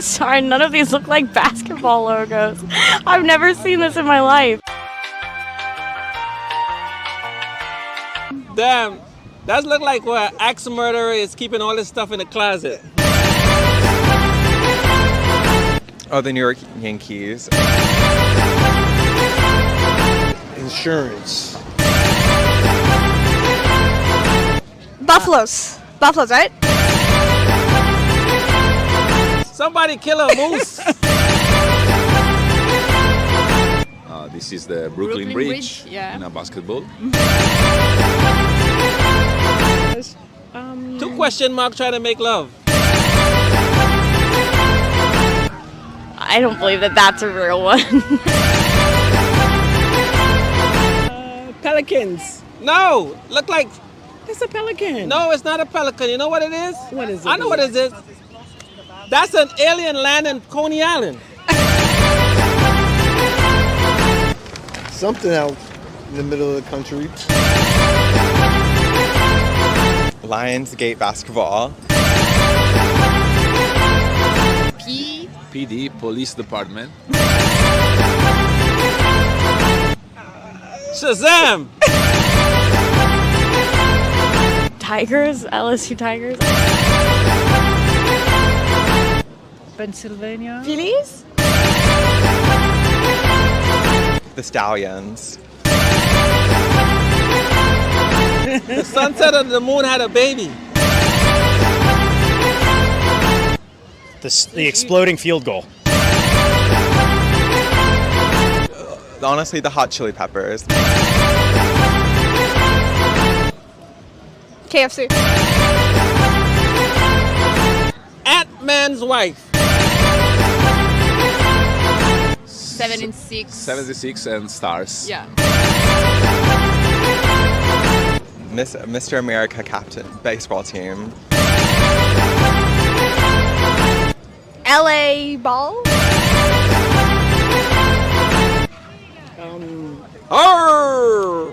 Sorry, none of these look like basketball logos. I've never seen this in my life. Damn, that look like where axe murderer is keeping all his stuff in the closet. Oh, the New York Yankees. Insurance. Buffaloes, right? Somebody kill a moose. This is the Brooklyn Bridge in a basketball. Two question mark trying to make love. I don't believe that that's a real one. Pelicans. No, look like. It's a pelican. No, it's not a pelican. You know what it is? What is it? I know what it is. That's an alien land in Coney Island. Something out in the middle of the country. Lionsgate basketball. PD, Police Department. Shazam! Tigers, LSU Tigers. Pennsylvania. Phillies? The Stallions. The sun said that the moon had a baby. The exploding field goal. Honestly, the Hot Chili Peppers. KFC. Ant-Man's wife. 76. 76 and stars. Yeah. Mr. America captain baseball team. LA Ball. Arr!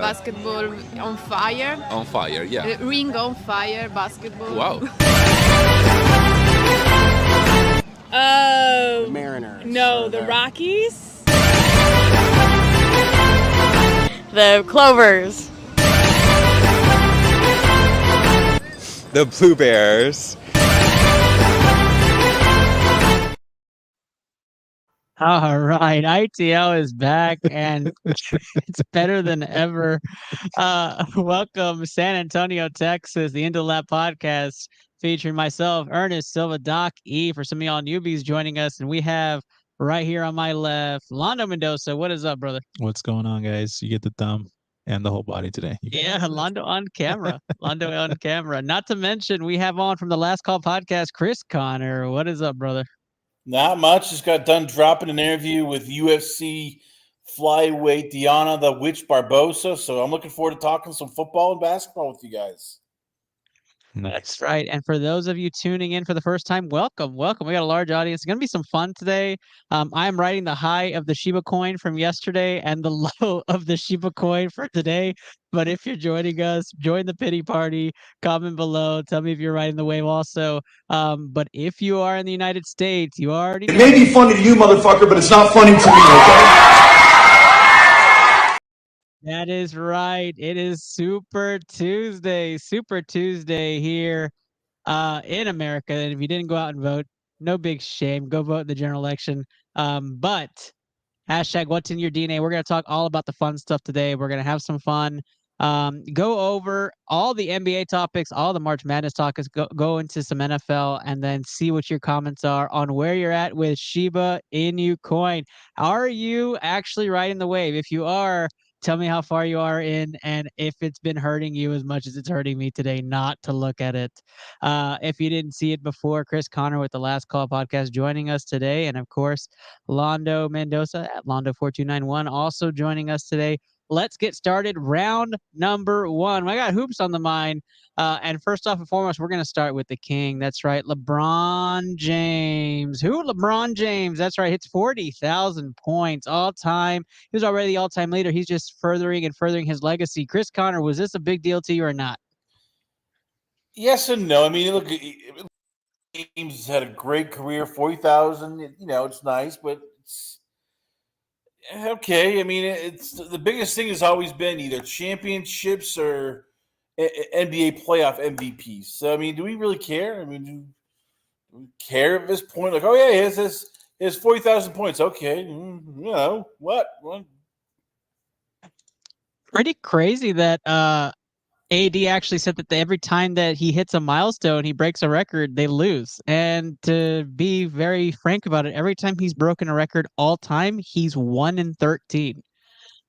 Basketball on fire. On fire, yeah. Ring on fire, basketball. Wow. Oh. Mariners. No, the Rockies. The Clovers. The Blue Bears. All right, ITL is back and it's better than ever. Welcome, San Antonio, Texas, the Into Lab podcast featuring myself, Ernest Silva, Doc E. For some of y'all newbies joining us, and we have right here on my left, Londo Mendoza. What is up, brother? What's going on, guys? You get the thumb and the whole body today. Yeah, Londo on camera. Londo on camera. Not to mention, we have on from the Last Call podcast, Chris Connor. What is up, brother? Not much. Just got done dropping an interview with UFC flyweight Diana the Witch Barbosa. So I'm looking forward to talking some football and basketball with you guys. That's right. And for those of you tuning in for the first time, welcome. We got a large audience. It's going to be some fun today. I'm riding the high of the Shiba coin from yesterday and the low of the Shiba coin for today. But if you're joining us, join the pity party, comment below. Tell me if you're riding the wave also. But if you are in the United States, you already know. It may be funny to you, motherfucker, but it's not funny to me, okay? That is right. It is Super Tuesday here in America. And if you didn't go out and vote, no big shame. Go vote in the general election. But hashtag what's in your DNA. We're going to talk all about the fun stuff today. We're going to have some fun. Go over all the NBA topics, all the March Madness topics, go into some NFL, and then see what your comments are on where you're at with Shiba Inu coin. Are you actually riding the wave? If you are, tell me how far you are in, and if it's been hurting you as much as it's hurting me today not to look at it. If you didn't see it before, Chris Connor with the Last Call podcast joining us today. And of course, Londo Mendoza at Londo4291 also joining us today. Let's get started. Round number one. I got hoops on the mind. And first off and foremost, we're going to start with the king. That's right. LeBron James. LeBron James. That's right. Hits 40,000 points all time. He was already the all-time leader. He's just furthering his legacy. Chris Connor, was this a big deal to you or not? Yes and no. I mean, look, James has had a great career, 40,000. It's nice, but it's okay. I mean, it's the biggest thing has always been either championships or NBA playoff MVPs. So, I mean, do we really care? I mean, do we care at this point? Like, oh yeah, his 40,000 points. Okay, what? Pretty crazy that AD actually said that every time that he hits a milestone, he breaks a record, they lose. And to be very frank about it, every time he's broken a record all time, he's 1-13.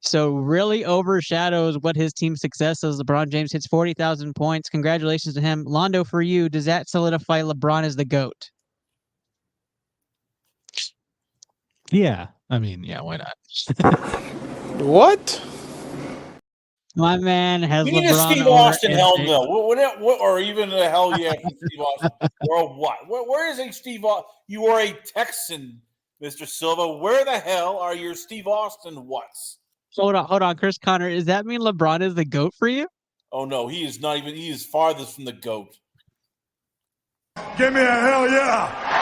So really overshadows what his team's success is. LeBron James hits 40,000 points. Congratulations to him. Londo, for you, does that solidify LeBron as the GOAT? Yeah. I mean, yeah, why not? What? My man has We need LeBron a Steve over Austin, hell MJ. no. What, or even a hell yeah for Steve Austin. Or what? Where is a Steve Austin? You are a Texan, Mr. Silva. Where the hell are your Steve Austin whats? Hold on, Chris Connor. Does that mean LeBron is the GOAT for you? Oh, no, he is not even. He is farthest from the GOAT. Give me a hell yeah.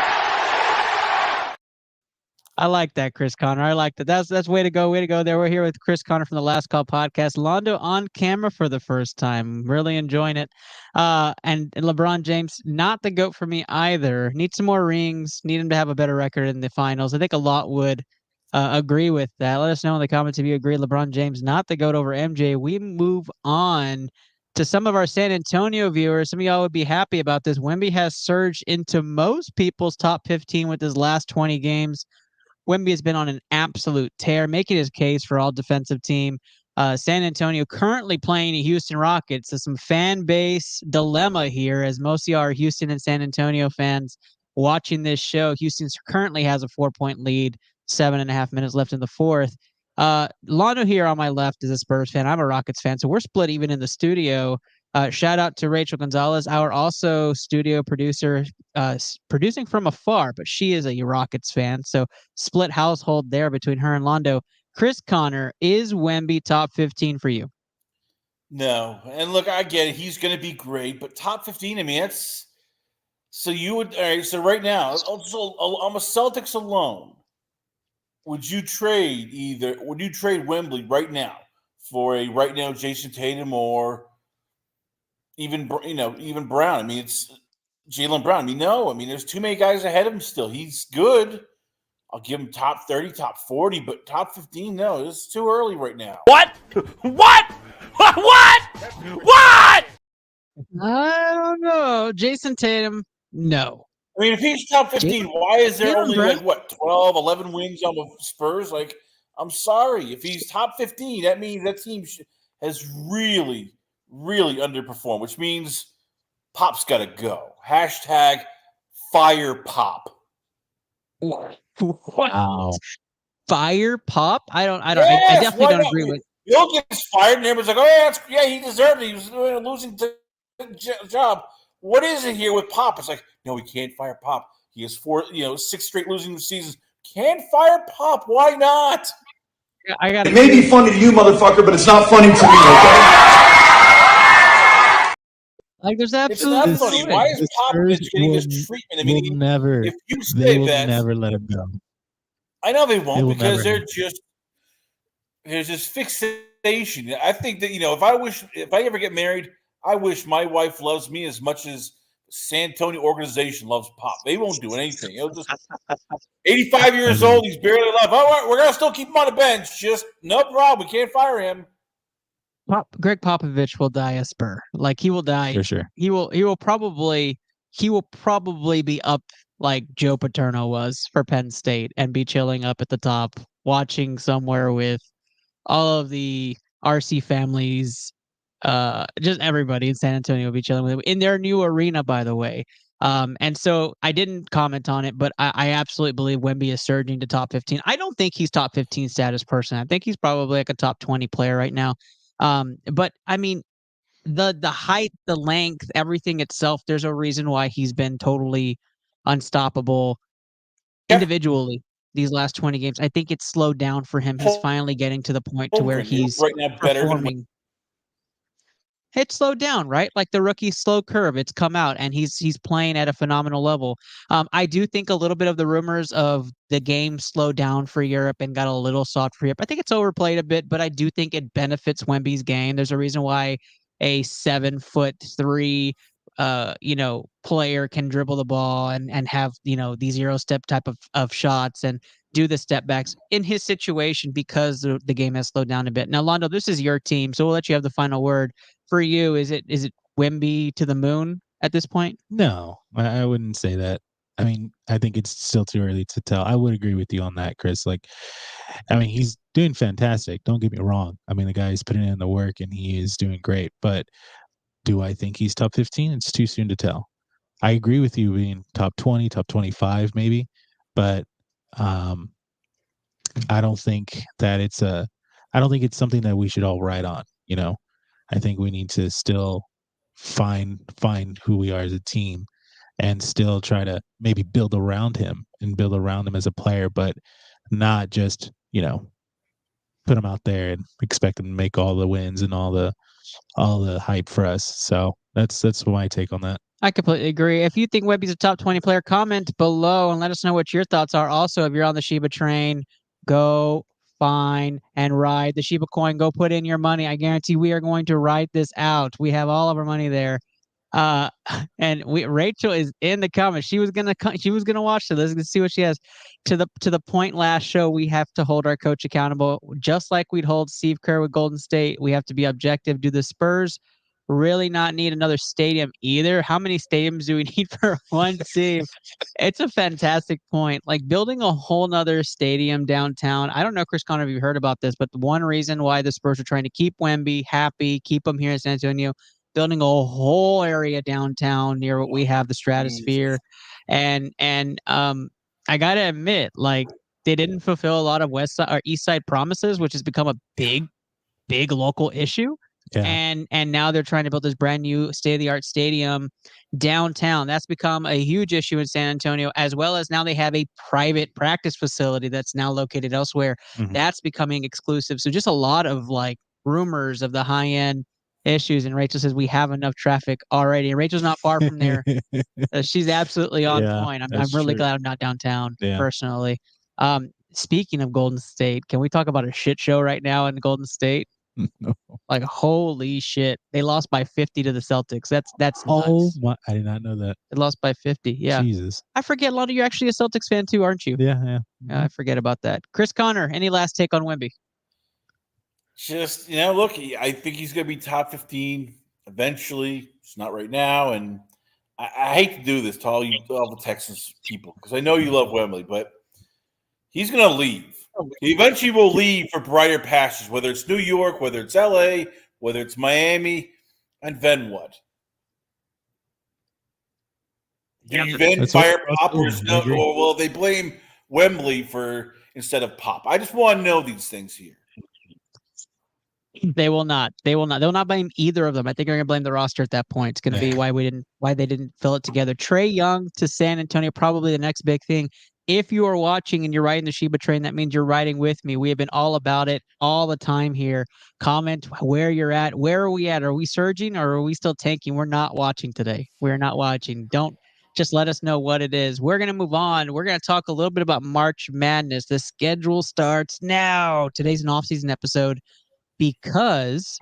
I like that, Chris Connor. I like that. That's way to go. Way to go there. We're here with Chris Connor from the Last Call podcast. Londo on camera for the first time. Really enjoying it. And LeBron James, not the GOAT for me either. Need some more rings. Need him to have a better record in the finals. I think a lot would agree with that. Let us know in the comments if you agree. LeBron James, not the GOAT over MJ. We move on to some of our San Antonio viewers. Some of y'all would be happy about this. Wemby has surged into most people's top 15 with his last 20 games. Wemby has been on an absolute tear, making his case for all defensive team. San Antonio currently playing the Houston Rockets. So some fan base dilemma here, as most of you are Houston and San Antonio fans watching this show. Houston currently has a 4-point lead, 7.5 minutes left in the fourth. Londo here on my left is a Spurs fan. I'm a Rockets fan, so we're split even in the studio. Shout out to Rachel Gonzalez, our also studio producer, producing from afar, but she is a Rockets fan. So split household there between her and Londo. Chris Connor, is Wemby top 15 for you? No. And look, I get it. He's going to be great, but top 15, I mean, that's so you would. All right. So right now, I'm a Celtics alone. Would you trade Wembley right now for a right now Jason Tatum or even Brown? I mean, it's Jaylen Brown. I mean, no. I mean, there's too many guys ahead of him still. He's good. I'll give him top 30, top 40, but top 15, no. It's too early right now. What? What? What? What? I don't know. Jason Tatum, no. I mean, if he's top 15, why is there only Brown. 12, 11 wins on the Spurs? Like, I'm sorry. If he's top 15, that means that team has really, really underperformed, which means Pop's got to go. Hashtag fire Pop. Wow. Fire Pop? I definitely don't agree with. He'll get fired, and everyone's like, "Oh, he deserved it. He was doing a losing job." What is it here with Pop? It's like, no, we can't fire Pop. He has 6 straight losing seasons. Can't fire Pop. Why not? It may be funny to you, motherfucker, but it's not funny to me, okay? Like, there's absolutely. It's not funny. Why is Popovich getting this treatment? I mean, if you they say will that, never let him go. I know they won't because there's this fixation. I think that if I ever get married, I wish my wife loves me as much as San Antonio organization loves Pop. They won't do anything. It'll just 85 years old. He's barely alive. All right, we're gonna still keep him on the bench. Just no problem. We can't fire him. Greg Popovich will die a Spur. Like, he will die. For sure. He will probably be up like Joe Paterno was for Penn State and be chilling up at the top, watching somewhere with all of the RC families. Just everybody in San Antonio will be chilling with him in their new arena, by the way. And so I didn't comment on it, but I absolutely believe Wemby is surging to top 15. I don't think he's top 15 status person. I think he's probably like a top 20 player right now. But I mean, the height, the length, everything itself, there's a reason why he's been totally unstoppable individually these last 20 games. I think it's slowed down for him. He's finally getting to the point to where he's right now better performing. than it's slowed down, right? Like the rookie slow curve, it's come out, and he's playing at a phenomenal level. I do think a little bit of the rumors of the game slowed down for Europe and got a little soft for Europe. I think it's overplayed a bit, but I do think it benefits Wemby's game. There's a reason why a 7'3" player can dribble the ball and have, these Euro step type of shots and do the step backs in his situation because the game has slowed down a bit. Now, Londo, this is your team, so we'll let you have the final word. For you, is it Wemby to the moon at this point? No, I wouldn't say that. I mean, I think it's still too early to tell. I would agree with you on that, Chris. Like, I mean, he's doing fantastic. Don't get me wrong. I mean, the guy's putting in the work and he is doing great. But do I think he's top 15? It's too soon to tell. I agree with you being top 20, top 25, maybe. But I don't think that I don't think it's something that we should all ride on. I think we need to still find who we are as a team and still try to maybe build around him as a player, but not just, put him out there and expect him to make all the wins and all the hype for us. So that's my take on that. I completely agree. If you think Wemby's a top 20 player, comment below and let us know what your thoughts are. Also, if you're on the Shiba train, go find and ride the Shiba coin. Go put in your money. I guarantee we are going to ride this out. We have all of our money there. And Rachel is in the comments. She was gonna watch this. Let's see what she has. To the point last show, we have to hold our coach accountable, just like we'd hold Steve Kerr with Golden State. We have to be objective. Do the Spurs really not need another stadium either? How many stadiums do we need for one team? It's a fantastic point. Like building a whole nother stadium downtown. I don't know, Chris Connor, if you heard about this, but the one reason why the Spurs are trying to keep Wemby happy, keep him here in San Antonio, building a whole area downtown near what we have, the Stratosphere. And I gotta admit, like, they didn't fulfill a lot of West Side or East Side promises, which has become a big local issue. Yeah. And now they're trying to build this brand new state-of-the-art stadium downtown. That's become a huge issue in San Antonio, as well as now they have a private practice facility that's now located elsewhere. Mm-hmm. That's becoming exclusive. So just a lot of like rumors of the high-end issues. And Rachel says we have enough traffic already. And Rachel's not far from there. She's absolutely on point. I'm really glad I'm not downtown personally. Speaking of Golden State, can we talk about a shit show right now in Golden State? No. Like holy shit, they lost by 50 to the Celtics. That's nuts. I did not know that. They lost by 50. Yeah. Jesus. I forget, Lonnie, you're actually a Celtics fan too, aren't you? Yeah. I forget about that. Chris Connor, any last take on Wemby? Just, look, I think he's going to be top 15 eventually. It's not right now, and I hate to do this to all the Texans people because I know you love Wemby, but he's going to leave. He eventually will leave for brighter pastures, whether it's New York, whether it's LA, whether it's Miami, and then what? Do you then fire Pop or will they blame Wemby instead of Pop? I just want to know these things here. They will not. They will not blame either of them. I think they're going to blame the roster at that point. It's going to be why they didn't fill it together. Trey Young to San Antonio, probably the next big thing. If you are watching and you're riding the Shiba train, that means you're riding with me. We have been all about it all the time here. Comment where you're at. Where are we at? Are we surging or are we still tanking? We're not watching today. We're not watching. Don't just let us know what it is. We're going to move on. We're going to talk a little bit about March Madness. The schedule starts now. Today's an off-season episode because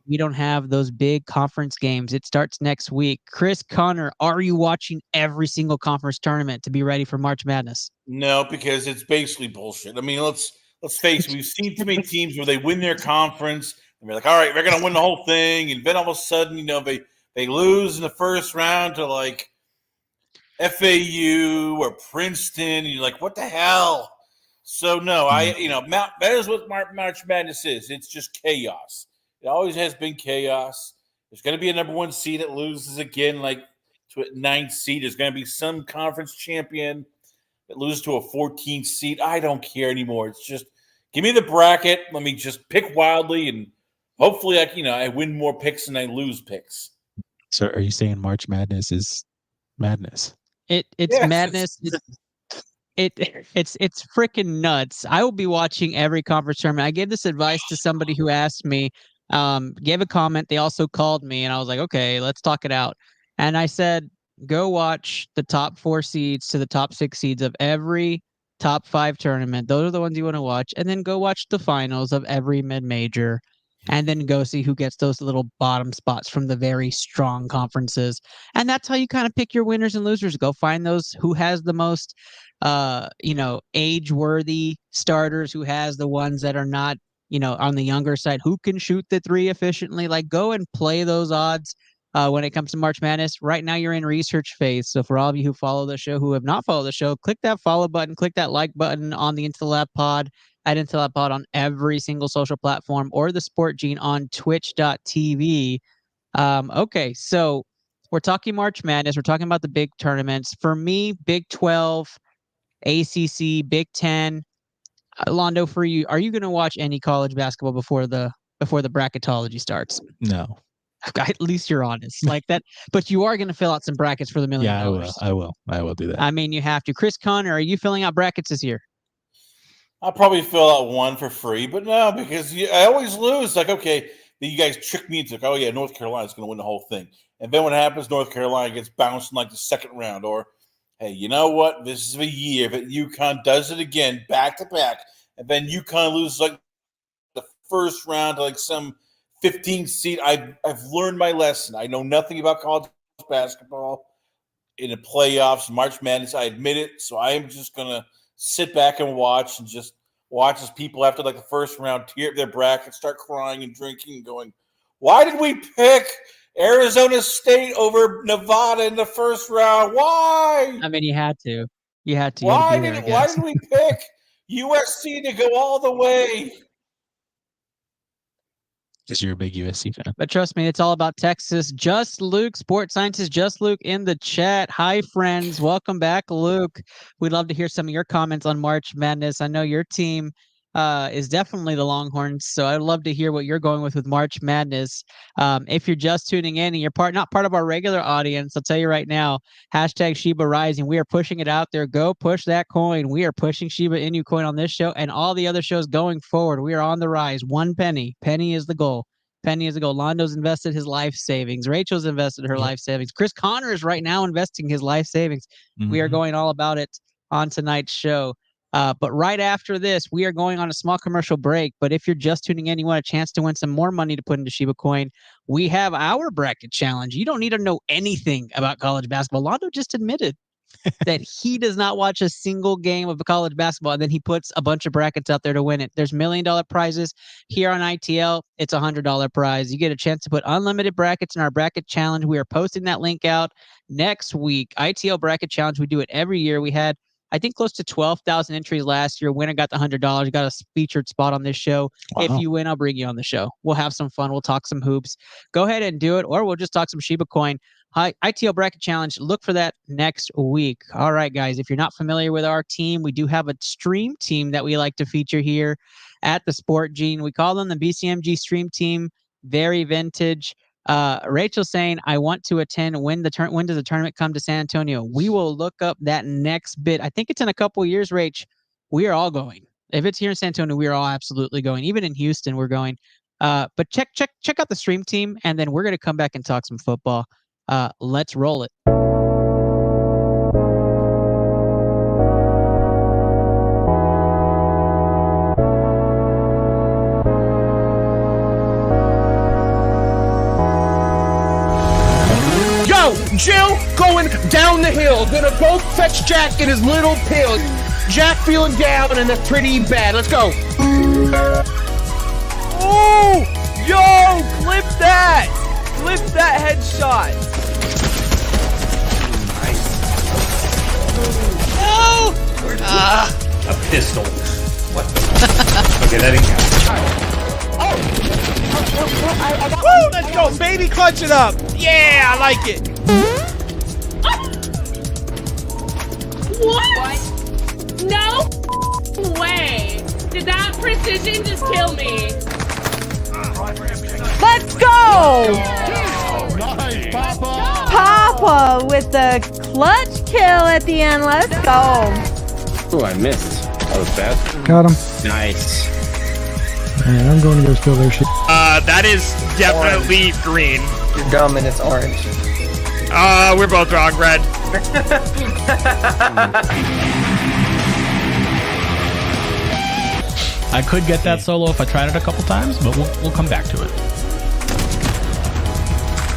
we don't have those big conference games. It starts next week. Chris Connor, are you watching every single conference tournament to be ready for March Madness? No, because it's basically bullshit. I mean, let's face it. We've seen too many teams where they win their conference and we're like, all right, we're going to win the whole thing. And then all of a sudden, they lose in the first round to like FAU or Princeton. And you're like, what the hell? So no, that is what March Madness is. It's just chaos. It always has been chaos. There's going to be a number one seed that loses again, like to a 9th seed. There's going to be some conference champion that loses to a 14th seed. I don't care anymore. It's just give me the bracket. Let me just pick wildly, and hopefully, I win more picks than I lose picks. So, are you saying March Madness is madness? It's madness. It's freaking nuts. I will be watching every conference tournament. I gave this advice to somebody who asked me, gave a comment. They also called me, and I was like, okay, let's talk it out. And I said, go watch the top 4 seeds to the top 6 seeds of every top 5 tournament. Those are the ones you want to watch. And then go watch the finals of every mid-major. And then go see who gets those little bottom spots from the very strong conferences. And that's how you kind of pick your winners and losers. Go find those who has the most, age-worthy starters, who has the ones that are not, on the younger side, who can shoot the 3 efficiently. Like, go and play those odds when it comes to March Madness. Right now, you're in research phase. So for all of you who follow the show, who have not followed the show, click that follow button, click that like button on the Into the Lab Pod, at Into the Lab Pod on every single social platform, or the Sport Gene on twitch.tv. Okay, so we're talking March Madness. We're talking about the big tournaments. For me, Big 12, ACC, Big 10. Londo, for you, are you going to watch any college basketball before the bracketology starts? No. At least you're honest like that. But you are going to fill out some brackets for the $1 million. Yeah, I will do that. I mean, you have to. Chris Connor, are you filling out brackets this year? I'll probably fill out one for free, but no, because I always lose. Like, okay, you guys trick me into, oh yeah, North Carolina's going to win the whole thing. And then what happens? North Carolina gets bounced in like the second round. Or, hey, you know what? This is a year that UConn does it again, back to back. And then UConn loses like the first round to like some 15th seed. I've learned my lesson. I know nothing about college basketball in the playoffs, March Madness. I admit it. So I am just going to sit back and watch as people after like the first round tear up their bracket, start crying and drinking and going, why did we pick Arizona State over Nevada in the first round? Why? I mean, you had to. Why did we pick USC to go all the way? Because you're a big USC fan. But trust me, it's all about Texas. Just Luke, sports scientist Just Luke in the chat. Hi, friends. Welcome back, Luke. We'd love to hear some of your comments on March Madness. I know your team is definitely the Longhorns, so I'd love to hear what you're going with March Madness. If you're just tuning in and you're not part of our regular audience, I'll tell you right now, hashtag Shiba Rising. We are pushing it out there. Go push that coin. We are pushing Shiba Inu coin on this show and all the other shows going forward. We are on the rise. 1 penny. Penny is the goal. Penny is a goal. Londo's invested his life savings. Rachel's invested her life savings. Chris Connor is right now investing his life savings. Mm-hmm. We are going all about it on tonight's show. But right after this, we are going on a small commercial break. But if you're just tuning in, you want a chance to win some more money to put into Shiba Coin, we have our bracket challenge. You don't need to know anything about college basketball. Londo just admitted that he does not watch a single game of college basketball, and then he puts a bunch of brackets out there to win it. There's $1 million prizes here on ITL. It's $100 prize. You get a chance to put unlimited brackets in our bracket challenge. We are posting that link out next week. ITL bracket challenge. We do it every year. We had, I think, close to 12,000 entries last year. Winner got the $100. Got a featured spot on this show. Wow. If you win, I'll bring you on the show. We'll have some fun. We'll talk some hoops. Go ahead and do it, or we'll just talk some Shiba Coin. Hi, ITL Bracket Challenge. Look for that next week. All right, guys. If you're not familiar with our team, we do have a stream team that we like to feature here at the Sport Gene. We call them the BCMG Stream Team. Very vintage. Rachel saying, I want to attend. When does the tournament come to San Antonio? We will look up that next bit. I think it's in a couple of years, Rach. We are all going. If it's here in San Antonio, we are all absolutely going. Even in Houston, we're going. But check out the stream team, and then we're going to come back and talk some football. Let's roll it. Yo, Jill going down the hill. Gonna go fetch Jack in his little pill. Jack feeling down and that's pretty bad. Let's go. Oh, yo, clip that. Clip that headshot. Nice. No! A pistol. What the fuck? Okay, that didn't count. Woo, let's go, baby. Clutch it up. Yeah, I like it. What? No way. Did that precision just kill me? Let's go! Nice, Papa! Papa with the clutch kill at the end. Let's go. Oh, I missed. That was fast. Got him. Nice. Man, I'm going to go steal their shit. That is definitely green. You're dumb and it's orange. We're both wrong, red. I could get that solo if I tried it a couple times, but we'll come back to it.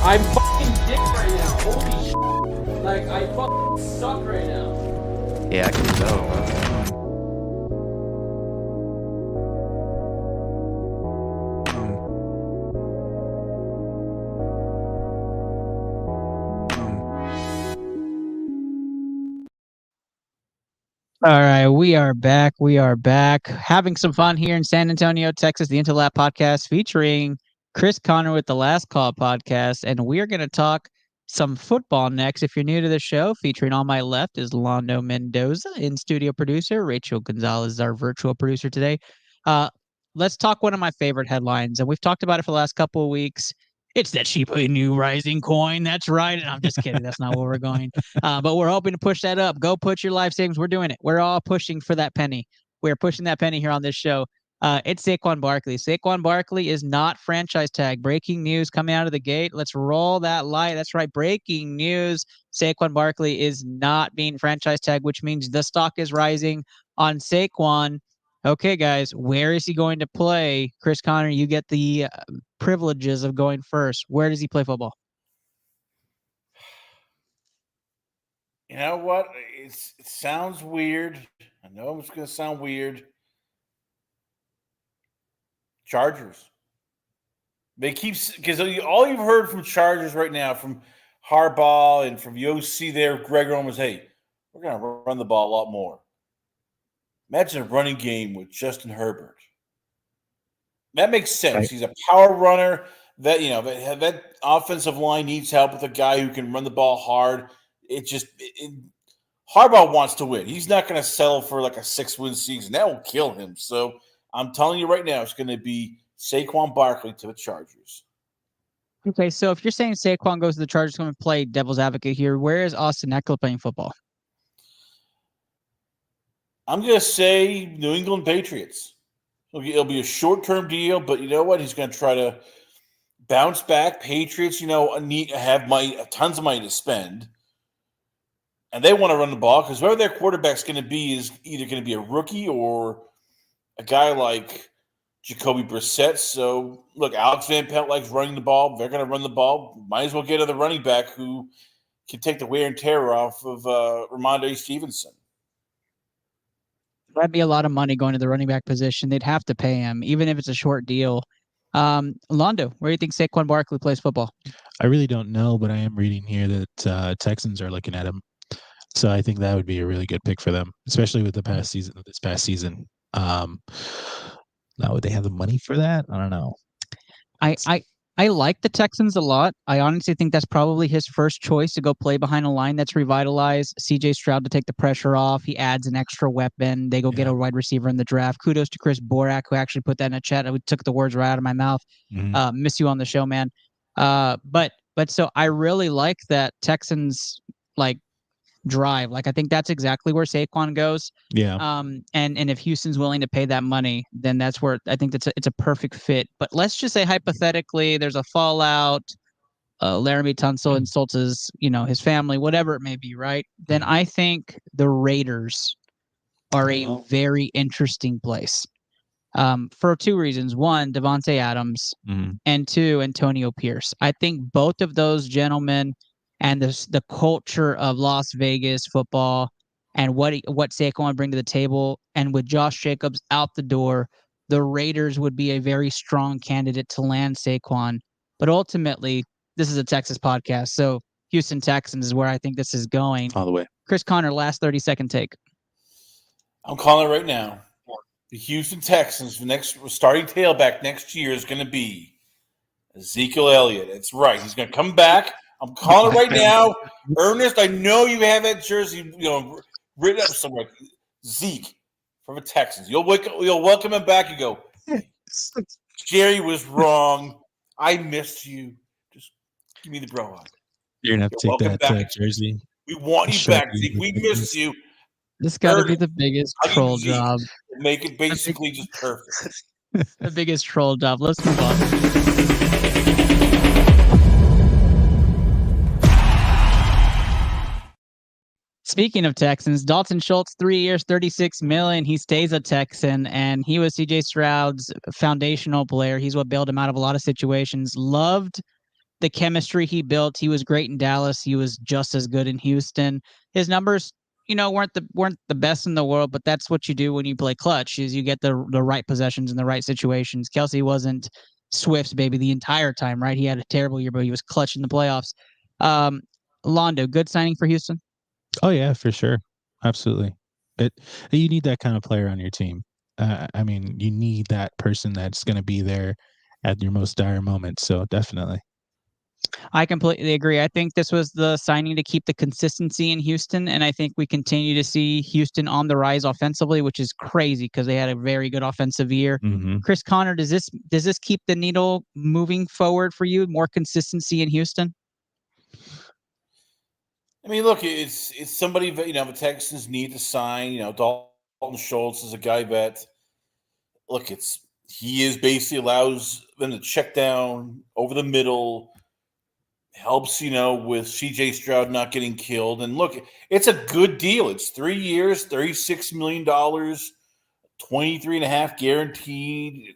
I'm fucking dick right now. Holy shit. Like, I fucking suck right now. Yeah, I can tell. All right, we are back. We are back. Having some fun here in San Antonio, Texas, the Interlap podcast featuring Chris Connor with the Last Call podcast. And we're going to talk some football next. If you're new to the show, featuring on my left is Londo Mendoza, in-studio producer. Rachel Gonzalez is our virtual producer today. Let's talk one of my favorite headlines. And we've talked about it for the last couple of weeks. It's that Shiba new rising coin. That's right. And I'm just kidding. That's not where we're going. But we're hoping to push that up. Go put your life savings. We're doing it. We're all pushing for that penny. We're pushing that penny here on this show. It's Saquon Barkley. Saquon Barkley is not franchise tag. Breaking news coming out of the gate. Let's roll that light. That's right. Breaking news. Saquon Barkley is not being franchise tag, which means the stock is rising on Saquon. Okay, guys, where is he going to play? Chris Connor, you get the privileges of going first. Where does he play football? You know what? It sounds weird. I know it's going to sound weird. Chargers. They keep – because all you've heard from Chargers right now, from Harbaugh and from the OC there, Greg Roman, was, hey, we're going to run the ball a lot more. Imagine a running game with Justin Herbert. That makes sense. Right. He's a power runner. That that offensive line needs help with a guy who can run the ball hard. Harbaugh wants to win. He's not going to settle for like a 6-win season. That will kill him. So I'm telling you right now, it's going to be Saquon Barkley to the Chargers. Okay, so if you're saying Saquon goes to the Chargers, going to play devil's advocate here, where is Austin Eckler playing football? I'm going to say New England Patriots. It'll be a short-term deal, but you know what? He's going to try to bounce back. Patriots, have tons of money to spend, and they want to run the ball because whoever their quarterback's going to be is either going to be a rookie or a guy like Jacoby Brissett. So, look, Alex Van Pelt likes running the ball. They're going to run the ball. Might as well get another running back who can take the wear and tear off of Ramondre Stevenson. That'd be a lot of money going to the running back position. They'd have to pay him, even if it's a short deal. Londo, where do you think Saquon Barkley plays football? I really don't know, but I am reading here that Texans are looking at him. So I think that would be a really good pick for them, especially with this past season. Now, would they have the money for that? I don't know. I like the Texans a lot. I honestly think that's probably his first choice to go play behind a line that's revitalized. CJ Stroud to take the pressure off. He adds an extra weapon. They go get a wide receiver in the draft. Kudos to Chris Borak, who actually put that in a chat. I took the words right out of my mouth. Miss you on the show, man. But so I really like that Texans drive. I think that's exactly where Saquon goes. Yeah. And if Houston's willing to pay that money, then that's where I think it's a perfect fit. But let's just say hypothetically, there's a fallout. Laramie Tunsil insults his family, whatever it may be, right? Then I think the Raiders are a very interesting place. For two reasons. One, Devontae Adams, and two, Antonio Pierce. I think both of those gentlemen and the culture of Las Vegas football and what Saquon would bring to the table, and with Josh Jacobs out the door, the Raiders would be a very strong candidate to land Saquon. But ultimately, this is a Texas podcast, so Houston Texans is where I think this is going. All the way. Chris Connor, last 30-second take. I'm calling it right now. The Houston Texans' next starting tailback next year is going to be Ezekiel Elliott. That's right. He's going to come back. I'm calling it right now. Ernest, I know you have that jersey, written up somewhere. Zeke from the Texans. You'll welcome him back. You go, Jerry was wrong. I missed you. Just give me the bro hug. You're going to have to take that jersey. We want you back, Zeke. We missed you. This got to be the biggest troll job. Make it basically just perfect. The biggest troll job. Let's move on. Speaking of Texans, Dalton Schultz, 3 years, $36 million. He stays a Texan, and he was CJ Stroud's foundational player. He's what bailed him out of a lot of situations. Loved the chemistry he built. He was great in Dallas. He was just as good in Houston. His numbers, weren't the best in the world, but that's what you do when you play clutch, is you get the right possessions in the right situations. Kelsey wasn't Swift's baby the entire time, right? He had a terrible year, but he was clutch in the playoffs. Londo, good signing for Houston? Oh yeah, for sure. Absolutely. You need that kind of player on your team. You need that person that's going to be there at your most dire moments. So definitely. I completely agree. I think this was the signing to keep the consistency in Houston, and I think we continue to see Houston on the rise offensively, which is crazy because they had a very good offensive year. Mm-hmm. Chris Conner, does this keep the needle moving forward for you? More consistency in Houston? I mean, look, it's somebody that, the Texans need to sign. Dalton Schultz is a guy that, look, he is basically allows them to check down over the middle, helps, with CJ Stroud not getting killed. And look, it's a good deal. It's 3 years, $36 million, 23.5 guaranteed.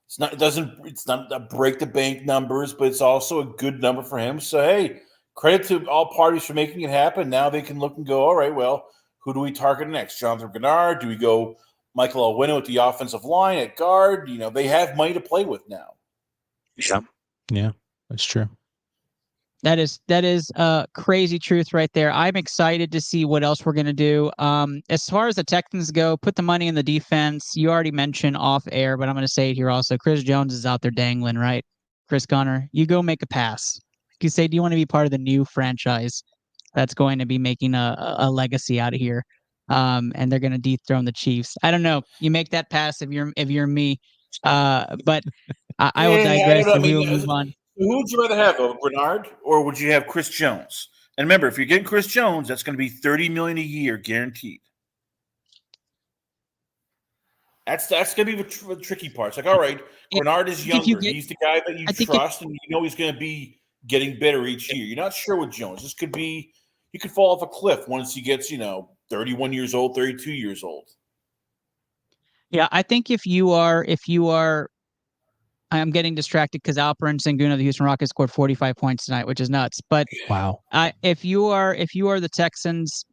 It's not a break the bank numbers, but it's also a good number for him. So, hey, credit to all parties for making it happen. Now they can look and go, all right, well, who do we target next? Jonathan Gennard? Do we go Michael Owino with the offensive line at guard? They have money to play with now. Yeah, that's true. That is crazy truth right there. I'm excited to see what else we're going to do. As far as the Texans go, put the money in the defense. You already mentioned off air, but I'm going to say it here also. Chris Jones is out there dangling, right? Chris Conner, you go make a pass. You say, do you want to be part of the new franchise that's going to be making a legacy out of here? And they're going to dethrone the Chiefs. I don't know. You make that pass if you're me. But I will digress and we will move on. Who would you rather have, Grenard, or would you have Chris Jones? And remember, if you're getting Chris Jones, that's going to be $30 million a year guaranteed. That's going to be the tricky part. It's like, all right, Grenard is younger. He's the guy that you trust, and he's going to be getting better each year. You're not sure with Jones. This could be he could fall off a cliff once he gets 31 years old, 32 years old. Yeah, I think if you are. I'm getting distracted because Alperen Sengun of the Houston Rockets scored 45 points tonight, which is nuts. But wow, if you are the Texans,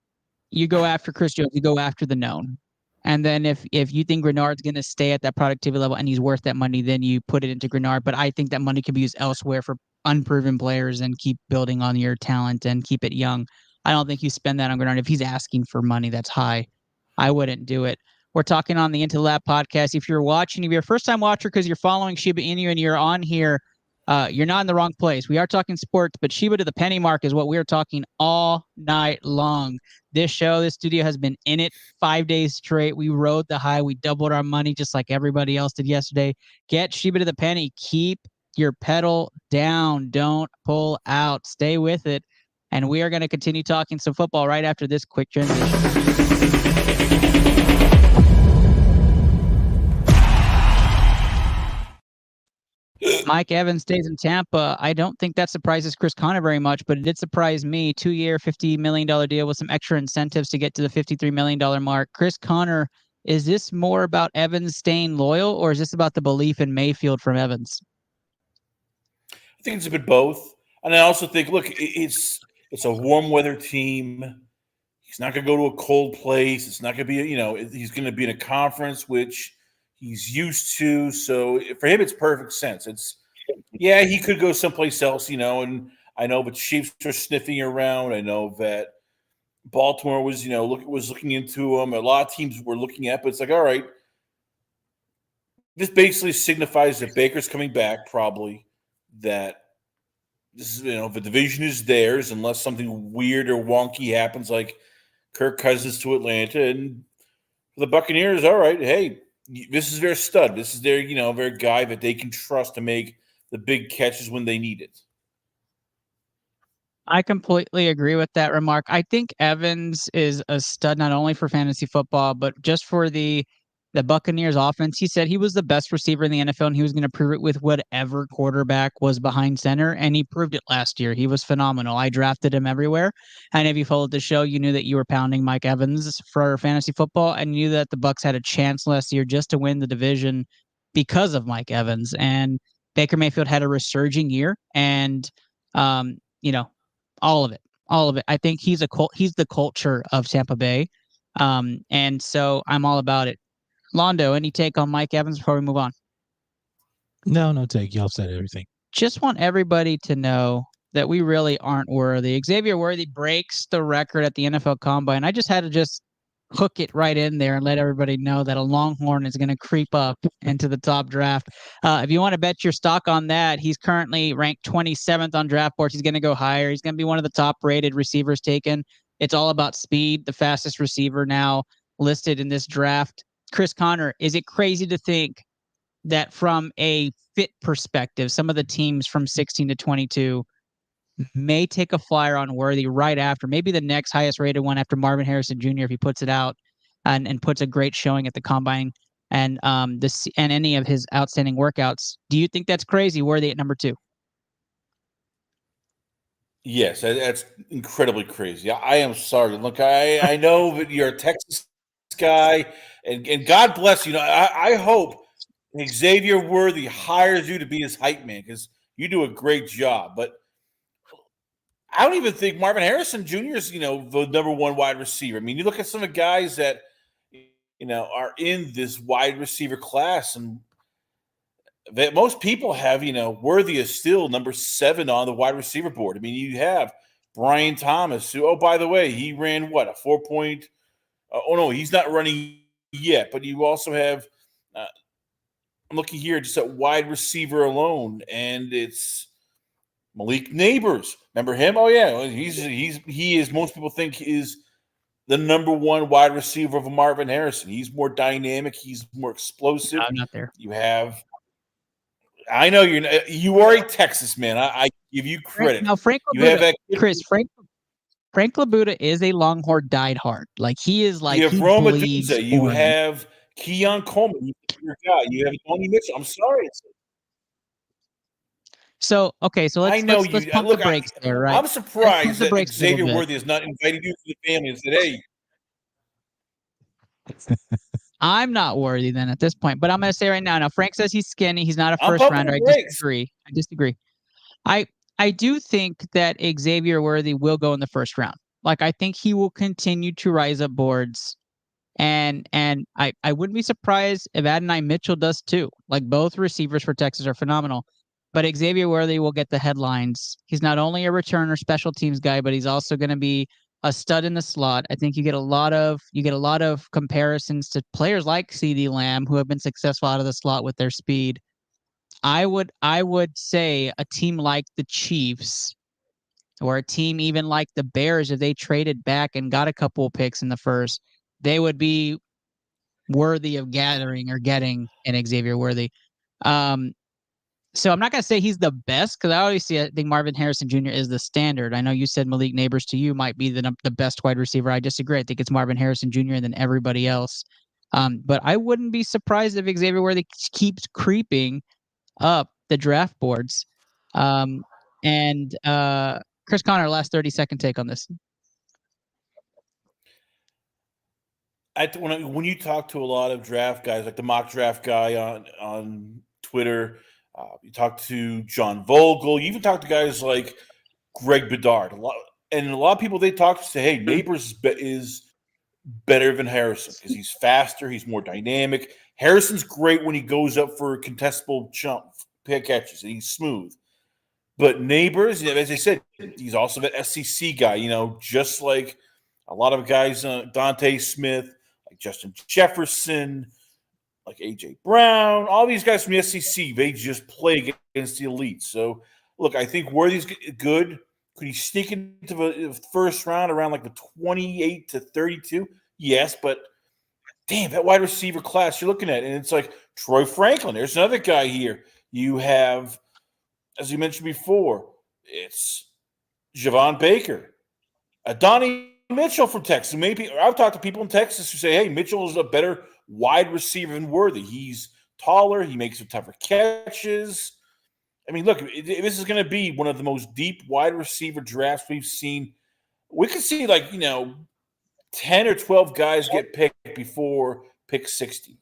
you go after Chris Jones, you go after the known, and then if you think Grenard's going to stay at that productivity level and he's worth that money, then you put it into Grenard. But I think that money can be used elsewhere for unproven players and keep building on your talent and keep it young. I don't think you spend that on Grenard if he's asking for money that's high. I wouldn't do it. We're talking on the Into the Lab podcast. If you're watching, if you're a first-time watcher because you're following Shiba Inu and you're on here, you're not in the wrong place. We are talking sports, but Shiba to the penny mark is what we're talking all night long. This studio has been in it 5 days straight. We rode the high. We doubled our money just like everybody else did yesterday. Get Shiba to the penny. Keep your pedal down. Don't pull out. Stay with it. And we are going to continue talking some football right after this quick transition. Mike Evans stays in Tampa. I don't think that surprises Chris Conner very much, but it did surprise me. 2-year, $50 million deal with some extra incentives to get to the $53 million mark. Chris Conner, is this more about Evans staying loyal, or is this about the belief in Mayfield from Evans? I think it's a bit both. And I also think, look, it's a warm weather team. He's not going to go to a cold place. It's not going to be, he's going to be in a conference, which he's used to. So for him, it's perfect sense. He could go someplace else, and I know, but Chiefs are sniffing around. I know that Baltimore was, was looking into him. A lot of teams were looking at, but it's like, all right, this basically signifies that Baker's coming back, probably, that this is, the division is theirs unless something weird or wonky happens, like Kirk Cousins to Atlanta. And for the Buccaneers, all right, hey, this is their stud. This is their, their guy that they can trust to make the big catches when they need it. I completely agree with that remark. I think Evans is a stud not only for fantasy football, but just for the the Buccaneers offense. He said he was the best receiver in the NFL, and he was going to prove it with whatever quarterback was behind center, and he proved it last year. He was phenomenal. I drafted him everywhere, and if you followed the show, you knew that you were pounding Mike Evans for fantasy football, and you knew that the Bucs had a chance last year just to win the division because of Mike Evans. And Baker Mayfield had a resurging year, and all of it. I think he's the culture of Tampa Bay. And so I'm all about it. Londo, any take on Mike Evans before we move on? No take. Y'all said everything. Just want everybody to know that we really aren't worthy. Xavier Worthy breaks the record at the NFL Combine. I just had to hook it right in there and let everybody know that a Longhorn is going to creep up into the top draft. If you want to bet your stock on that, he's currently ranked 27th on draft boards. He's going to go higher. He's going to be one of the top-rated receivers taken. It's all about speed, the fastest receiver now listed in this draft. Chris Connor, is it crazy to think that from a fit perspective, some of the teams from 16 to 22 may take a flyer on Worthy right after, maybe the next highest rated one after Marvin Harrison Jr. if he puts it out and puts a great showing at the Combine and any of his outstanding workouts? Do you think that's crazy, Worthy at number 2? Yes, that's incredibly crazy. I am sorry. Look, I know that you're a Texas guy, and God bless you. I hope Xavier Worthy hires you to be his hype man because you do a great job. But I don't even think Marvin Harrison Jr. is, the number one wide receiver. I mean, you look at some of the guys that, are in this wide receiver class, and that most people have, Worthy is still number 7 on the wide receiver board. I mean, you have Brian Thomas, who, by the way, he ran a 4 point. No, he's not running yet, but you also have, I'm looking here just at wide receiver alone, and it's Malik Neighbors. Remember him? Oh yeah, he is. Most people think is the number 1 wide receiver of Marvin Harrison. He's more dynamic. He's more explosive. I'm not there. You have. I know you are a Texas man. I give you credit. Now, Frank Labuda is a Longhorn diehard. Like he is like. You have Roma Dunza. You have Keon Coleman. Your guy. You have Tony Mitchell. I'm sorry. So let's pump the brakes there, right? I'm surprised that Xavier Worthy has not invited you to the family and said, "Hey." I'm not worthy then at this point, but I'm going to say right now. Now Frank says he's skinny. He's not a first rounder. I disagree. I do think that Xavier Worthy will go in the first round. Like I think he will continue to rise up boards, and I wouldn't be surprised if Adonai Mitchell does too. Like both receivers for Texas are phenomenal. But Xavier Worthy will get the headlines. He's not only a returner, special teams guy, but he's also going to be a stud in the slot. I think you get a lot of comparisons to players like CeeDee Lamb who have been successful out of the slot with their speed. I would say a team like the Chiefs or a team even like the Bears, if they traded back and got a couple of picks in the first, they would be worthy of getting an Xavier Worthy. So I'm not going to say he's the best because I think Marvin Harrison Jr. is the standard. I know you said Malik Neighbors to you might be the best wide receiver. I disagree. I think it's Marvin Harrison Jr. and then everybody else. But I wouldn't be surprised if Xavier Worthy keeps creeping up the draft boards. And Chris Connor, last 30-second take on this. When you talk to a lot of draft guys, like the mock draft guy on Twitter, you talk to John Vogel. You even talk to guys like Greg Bedard. A lot of people they talk to say, "Hey, Neighbors is better than Harrison because he's faster, he's more dynamic. Harrison's great when he goes up for contestable jump catches, and he's smooth. But Neighbors, as I said, he's also that SEC guy. Just like a lot of guys, Dante Smith, like Justin Jefferson." Like A.J. Brown, all these guys from the SEC, they just play against the elite. So, look, I think Worthy's good. Could he sneak into the first round around like the 28 to 32? Yes, but damn, that wide receiver class you're looking at, and it's like Troy Franklin. There's another guy here. You have, as you mentioned before, it's Javon Baker, Adonai Mitchell from Texas. Maybe I've talked to people in Texas who say, "Hey, Mitchell is a better wide receiver than Worthy. He's taller. He makes tougher catches. I mean, look, this is going to be one of the most deep wide receiver drafts we've seen. We could see 10 or 12 guys get picked before pick 60.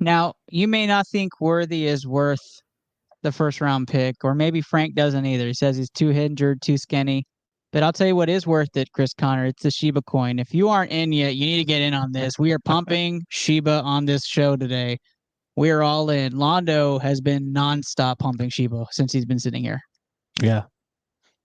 Now, you may not think Worthy is worth the first round pick, or maybe Frank doesn't either. He says he's too injured, too skinny. But I'll tell you what is worth it, Chris Connor. It's the Shiba coin. If you aren't in yet, you need to get in on this. We are pumping Shiba on this show today. We are all in. Londo has been nonstop pumping Shiba since he's been sitting here. Yeah.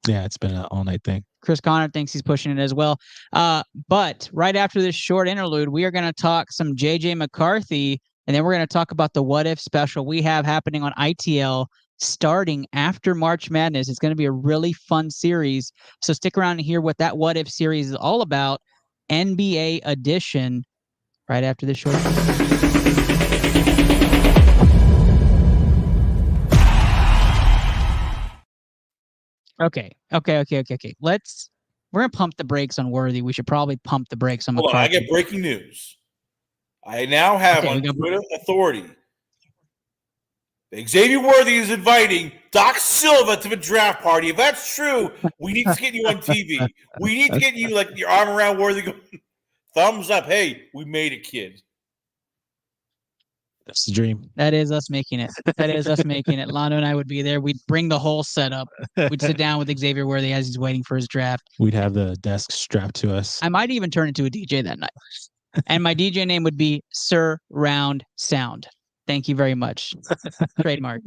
Yeah, it's been an all-night thing. Chris Connor thinks he's pushing it as well. But right after this short interlude, we are going to talk some JJ McCarthy, and then we're going to talk about the What If special we have happening on ITL starting after March Madness. It's going to be a really fun series. So stick around and hear what that What If series is all about, NBA edition, right after this short Okay. We're going to pump the brakes on Worthy. We should probably pump the brakes on McCarthy. Hold on, I get breaking news. I now have on Twitter authority. Xavier Worthy is inviting Doc Silva to the draft party. If that's true, we need to get you on TV. We need to get you your arm around Worthy going, thumbs up. Hey, we made it, kid. That's the dream. That is us making it. Londo and I would be there. We'd bring the whole setup. We'd sit down with Xavier Worthy as he's waiting for his draft. We'd have the desk strapped to us. I might even turn into a DJ that night. And my DJ name would be Sir Round Sound. Thank you very much. Trademark.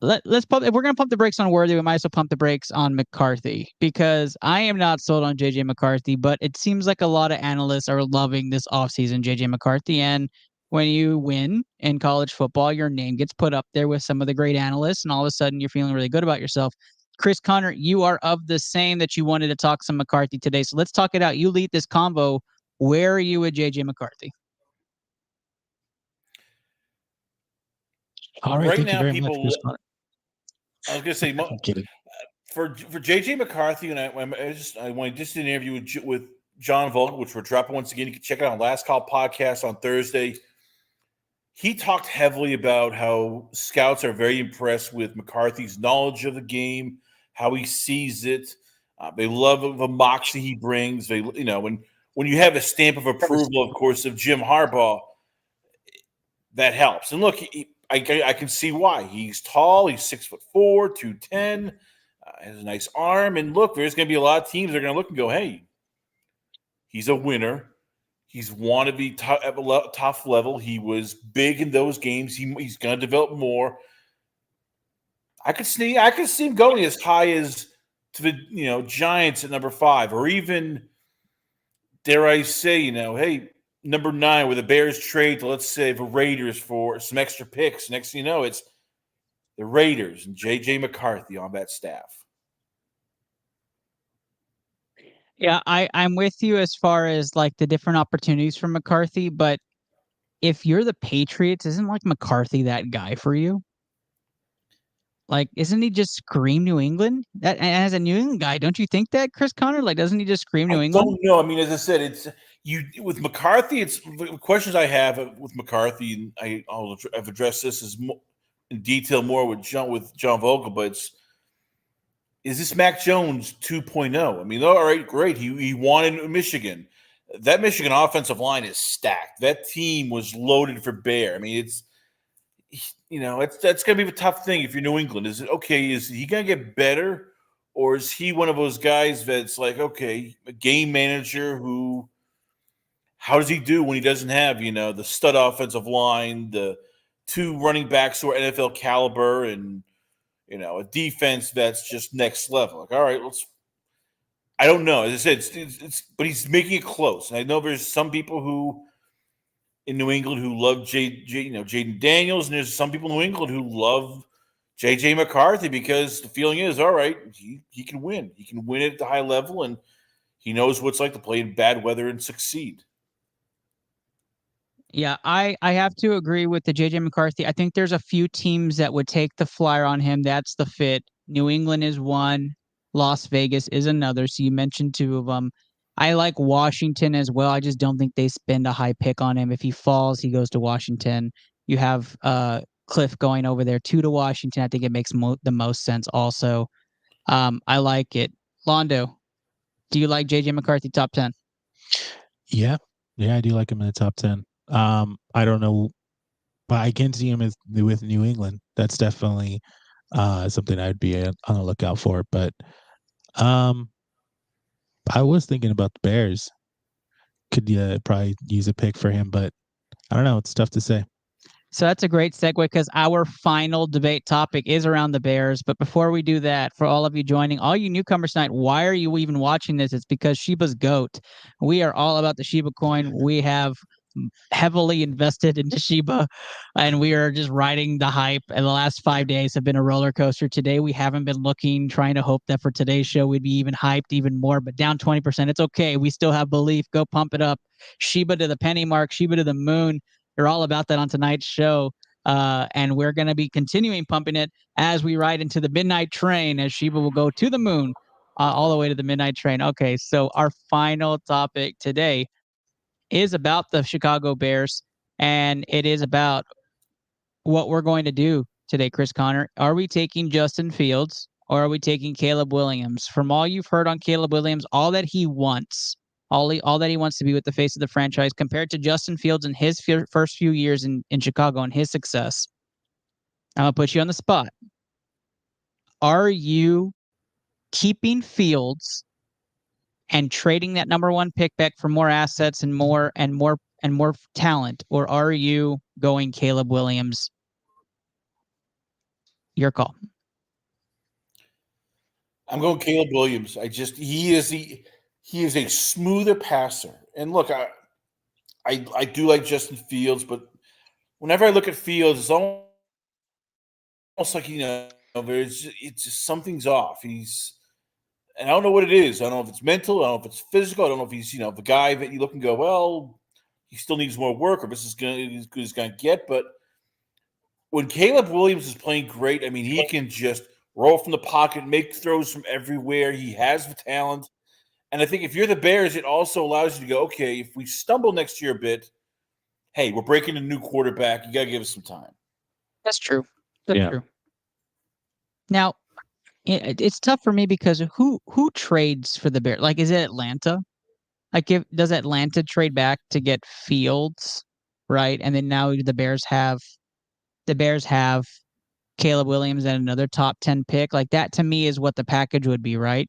Let's pump. If we're gonna pump the brakes on Worthy, we might as well pump the brakes on McCarthy, because I am not sold on JJ McCarthy, but it seems like a lot of analysts are loving this offseason JJ McCarthy. And when you win in college football, your name gets put up there with some of the great analysts, and all of a sudden you're feeling really good about yourself. Chris Connor, you are of the same that you wanted to talk some McCarthy today. So let's talk it out. You lead this convo. Where are you with JJ McCarthy? All right, right now, people. I was going to say for JJ McCarthy, and I want to just an interview with John Vogel, which we're dropping once again. You can check it out on Last Call podcast on Thursday. He talked heavily about how scouts are very impressed with McCarthy's knowledge of the game, how he sees it. They love the moxie he brings. They, when you have a stamp of approval, of course, of Jim Harbaugh, that helps. And look, I can see why. He's tall. He's 6'4", 210. Has a nice arm. And look, there's going to be a lot of teams that are going to look and go, hey, he's a winner. He's want to be at a tough level. He was big in those games. He's going to develop more. I could see him going as high as to the Giants at number 5, or even, dare I say, hey, number 9, where the Bears trade to, let's say, the Raiders for some extra picks. Next thing you know, it's the Raiders and JJ McCarthy on that staff. Yeah, I'm with you as far as the different opportunities for McCarthy, but if you're the Patriots, isn't McCarthy that guy for you? Isn't he just scream New England? That, as a New England guy, don't you think that, Chris Connor? Doesn't he just scream New England? I don't know. I mean, as I said, it's with McCarthy. It's the questions I have with McCarthy, and I've addressed this in detail more with John Vogel, but is this Mac Jones 2.0? I mean, all right, great. He won in Michigan. That Michigan offensive line is stacked. That team was loaded for bear. I mean, that's going to be a tough thing if you're New England. Is it okay? Is he going to get better, or is he one of those guys that's a game manager who? How does he do when he doesn't have the stud offensive line, the 2 running backs who are NFL caliber, and a defense that's just next level? All right, I don't know. As I said, but he's making it close. And I know there's some people who in New England who love Jaden Daniels, and there's some people in New England who love JJ McCarthy because the feeling is, all right, he can win. He can win it at the high level, and he knows what it's like to play in bad weather and succeed. Yeah, I have to agree with the JJ McCarthy. I think there's a few teams that would take the flyer on him. That's the fit. New England is one. Las Vegas is another. So you mentioned 2 of them. I like Washington as well. I just don't think they spend a high pick on him. If he falls, he goes to Washington. You have Cliff going over there to Washington. I think it makes the most sense also. I like it. Londo, do you like JJ McCarthy top 10? Yeah, I do like him in the top 10. I don't know, but I can see him with New England. That's definitely something I'd be on the lookout for. But I was thinking about the Bears. Could probably use a pick for him, but I don't know. It's tough to say. So that's a great segue because our final debate topic is around the Bears. But before we do that, for all of you joining, all you newcomers tonight, why are you even watching this? It's because Shiba's GOAT. We are all about the Shiba coin. We have heavily invested into Shiba, and we are just riding the hype. And the last 5 days have been a roller coaster. Today, we haven't been looking, trying to hope that for today's show, we'd be even hyped even more, but down 20%. It's okay. We still have belief. Go pump it up. Shiba to the penny mark, Shiba to the moon. You're all about that on tonight's show. And we're going to be continuing pumping it as we ride into the midnight train, as Shiba will go to the moon all the way to the midnight train. Okay, so our final topic today is about the Chicago Bears, and it is about what we're going to do today, Chris Connor. Are we taking Justin Fields or are we taking Caleb Williams? From all you've heard on Caleb Williams, all that he wants to be with the face of the franchise compared to Justin Fields in his first few years in Chicago and his success. I'm going to put you on the spot. Are you keeping Fields and trading that number one pick back for more assets and more talent, or are you going Caleb Williams? Your call. I'm going Caleb Williams. He is a smoother passer. And look, I do like Justin Fields, but whenever I look at Fields, it's almost like, it's just something's off. And I don't know what it is. I don't know if it's mental. I don't know if it's physical. I don't know if he's, the guy that you look and go, well, he still needs more work, or this is as good as he's going to get. But when Caleb Williams is playing great, I mean, he can just roll from the pocket, make throws from everywhere. He has the talent. And I think if you're the Bears, it also allows you to go, okay, if we stumble next year a bit, hey, we're breaking a new quarterback. You got to give us some time. That's true. That's true. Now, it's tough for me because who trades for the Bears? Like, is it Atlanta? Like, does Atlanta trade back to get Fields, right? And then now the Bears have Caleb Williams and another top 10 pick. Like, that to me is what the package would be, right?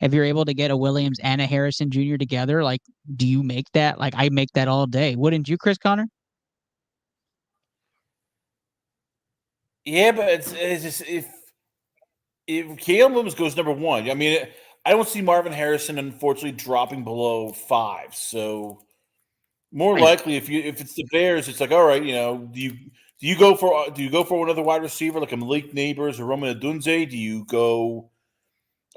If you're able to get a Williams and a Harrison Jr. together, like, do you make that? Like, I make that all day. Wouldn't you, Chris Connor? Yeah, but it's just if Caleb Williams goes number one, I mean, I don't see Marvin Harrison unfortunately dropping below 5. So more likely, if it's the Bears, it's like, all right, do you go for another wide receiver like a Malik Neighbors or Roman Adunze? Do you go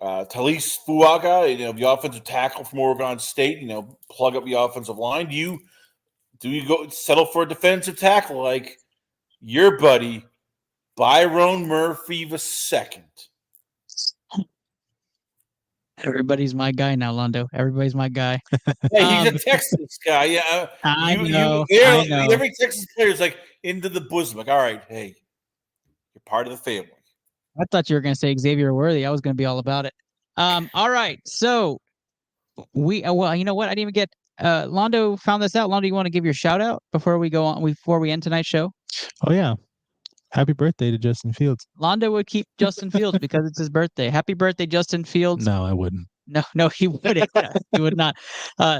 Talise Fuaga, the offensive tackle from Oregon State, plug up the offensive line? Do you go settle for a defensive tackle like your buddy Byron Murphy II? Everybody's my guy now, Londo. Everybody's my guy. Hey, he's a Texas guy. Yeah, I know. Every Texas player is like into the bosom. Like, all right, hey, you're part of the family. I thought you were going to say Xavier Worthy. I was going to be all about it. All right. So well, you know what? I didn't even get Londo found this out. Londo, you want to give your shout out before we go on, before we end tonight's show? Oh, yeah. Happy birthday to Justin Fields. Londo would keep Justin Fields because it's his birthday. Happy birthday, Justin Fields. No, I wouldn't. No, he wouldn't. He would not.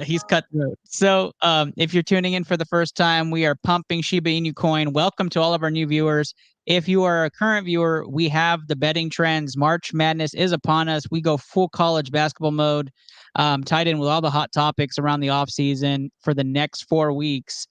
He's cutthroat. So if you're tuning in for the first time, we are pumping Shiba Inu coin. Welcome to all of our new viewers. If you are a current viewer, we have the betting trends. March Madness is upon us. We go full college basketball mode, tied in with all the hot topics around the offseason for the next 4 weeks.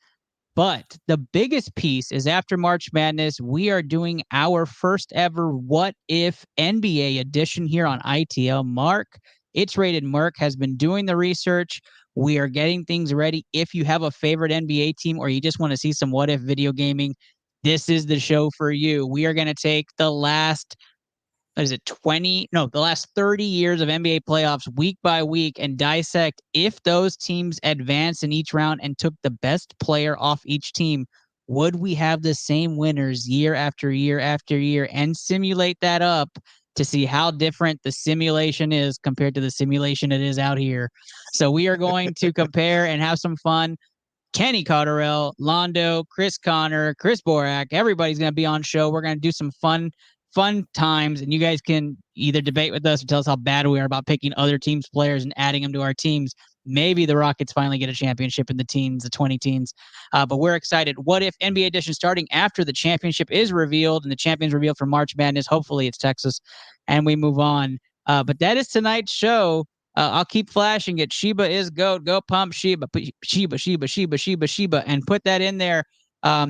But the biggest piece is after March Madness, we are doing our first ever What If NBA edition here on ITL. Mark, It's Rated Merc, has been doing the research. We are getting things ready. If you have a favorite NBA team or you just want to see some What If video gaming, this is the show for you. We are going to take the last the last 30 years of NBA playoffs week by week and dissect if those teams advanced in each round and took the best player off each team, would we have the same winners year after year after year, and simulate that up to see how different the simulation is compared to the simulation it is out here. So we are going to compare and have some fun. Kenny Cotterell, Londo, Chris Connor, Chris Borak, everybody's going to be on show. We're going to do some fun times, and you guys can either debate with us or tell us how bad we are about picking other teams' players and adding them to our teams. Maybe the Rockets finally get a championship in the teens, the 20 teens. But we're excited. What if NBA edition starting after the championship is revealed and the champions revealed for March Madness? Hopefully it's Texas, and we move on. But that is tonight's show. I'll keep flashing it. Sheba is GOAT. Go pump Sheba. Sheba. And put that in there.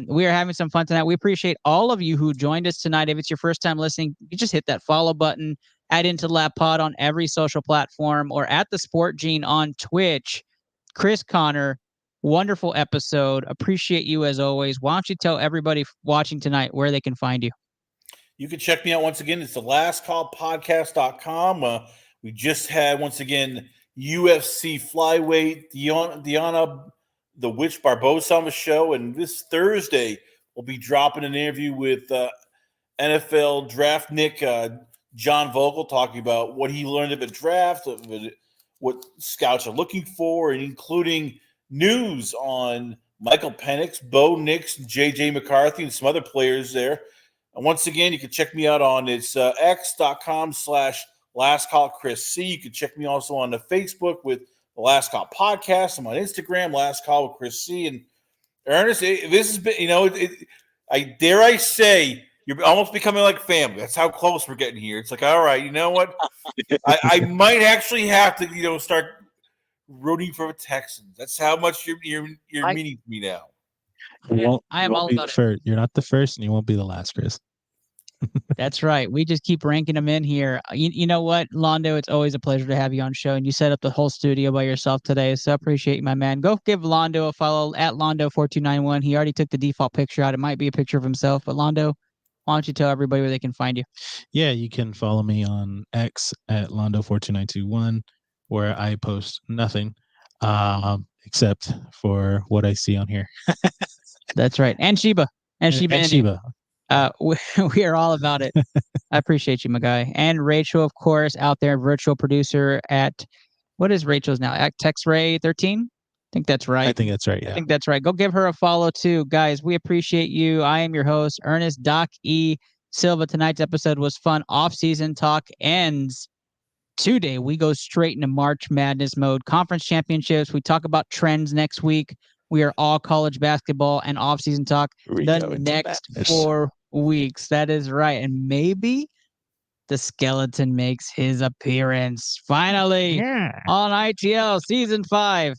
We are having some fun tonight. We appreciate all of you who joined us tonight. If it's your first time listening, you just hit that follow button, add Into the Lab Pod on every social platform, or at the Sport Gene on Twitch. Chris Connor, wonderful episode. Appreciate you as always. Why don't you tell everybody watching tonight where they can find you? You can check me out once again. It's the lastcallpodcast.com. We just had, once again, UFC flyweight Diana the Witch Barbosa on the show. And this Thursday, we'll be dropping an interview with NFL draft Nick John Vogel, talking about what he learned of the draft, what scouts are looking for, and including news on Michael Penix, Bo Nix, J.J. McCarthy, and some other players there. And once again, you can check me out on x.com/LastCallChrisC. You can check me also on the Facebook with the Last Call Podcast. I'm on Instagram, Last Call with Chris C. And Ernest, this has been, I dare I say, you're almost becoming like family. That's how close we're getting here. It's like, all right, you know what? I might actually have to, start rooting for the Texans. That's how much you're meaning to me now. I am all about it. You're not the first, and you won't be the last, Chris. That's right. We just keep ranking them in here. You know what, Londo? It's always a pleasure to have you on show, and you set up the whole studio by yourself today, so I appreciate you, my man. Go give Londo a follow at Londo4291. He already took the default picture out. It might be a picture of himself, but Londo, why don't you tell everybody where they can find you? Yeah, you can follow me on X at Londo42921, where I post nothing except for what I see on here. That's right. And Sheba. And Sheba. We are all about it. I appreciate you, my guy. And Rachel, of course, out there, virtual producer at, what is Rachel's now? At TexRay13? I think that's right. I think that's right, yeah. I think that's right. Go give her a follow, too. Guys, we appreciate you. I am your host, Ernest Doc E. Silva. Tonight's episode was fun. Off-season talk ends today. We go straight into March Madness mode. Conference championships. We talk about trends next week. We are all college basketball and off-season talk the next 4 weeks. That is right. And maybe the skeleton makes his appearance finally on ITL Season 5.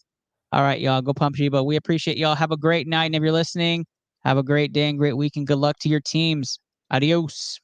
All right, y'all. Go pump Sheba. We appreciate y'all. Have a great night. And if you're listening, have a great day and great week. And good luck to your teams. Adios.